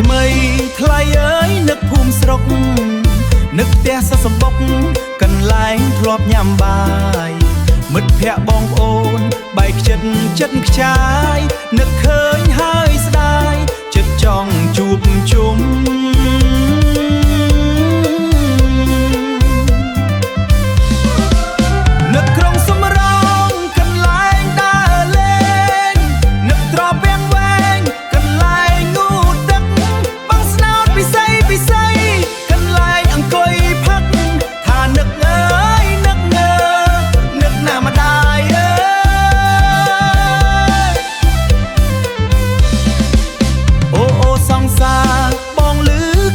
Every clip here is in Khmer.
ថ្មីថ្លៃអើយនឹកភូមិស្រុកនឹកផ្ទះសុខសម្បុកកន្លែងធ្លាប់ញ៉ាំបាយមិត្តភ័ក្តិបងប្អូនបែកចិត្តចិត្តខ្ចាយនឹកឃើញហើយស្ដាយចិត្តចង់ជួបជុំនឹកក្រុងសំរោងកន្លែងដើរលេងនឹកត្រពាំងវែងកន្លែងងូតទឹកបឹងស្នោតពិសីពិសីកន្លែងអង្គុយផឹកថានឹកអើយនឹកងើនឹកណាម្ដាយអើយអូអូសង្សារបងឮ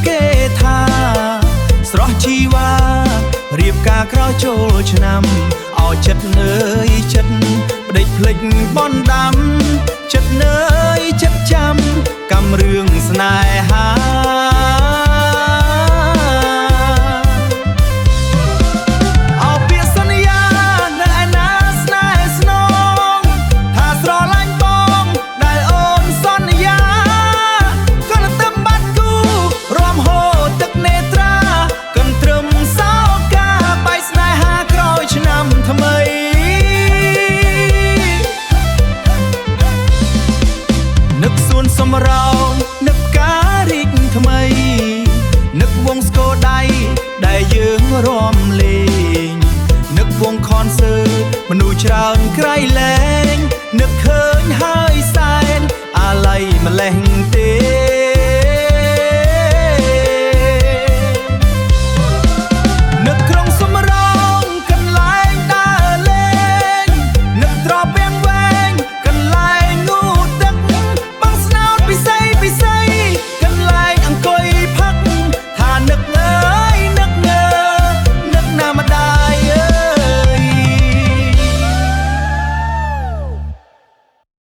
គេថាស្រស់ជីវ៉ារៀបការក្រោយចូលឆ្នាំឲ្យចិត្តនើយចិត្តបដិចភ្លេចបនដាំចិត្តនើយចិត្តចាំកំរឿងស្នេហាអោពាក្យសន្យានៅឯណាស្នេហ៍ស្នងថាស្រឡាញ់បងដែលអូនសន្យាក៏ទៅទឹមបាត់គូរំហូរទឹកនេត្រាកន្ទ្រឹមសោកាបាយស្នេហាក្រោយឆ្នាំថ្មីនឹកសួនសំរោងនឹកការរីកថ្មីនឹកវងស្គរដៃដែលយើងរាំលេងនឹកវងខនសើមនុស្សច្រើនក្រៃលែ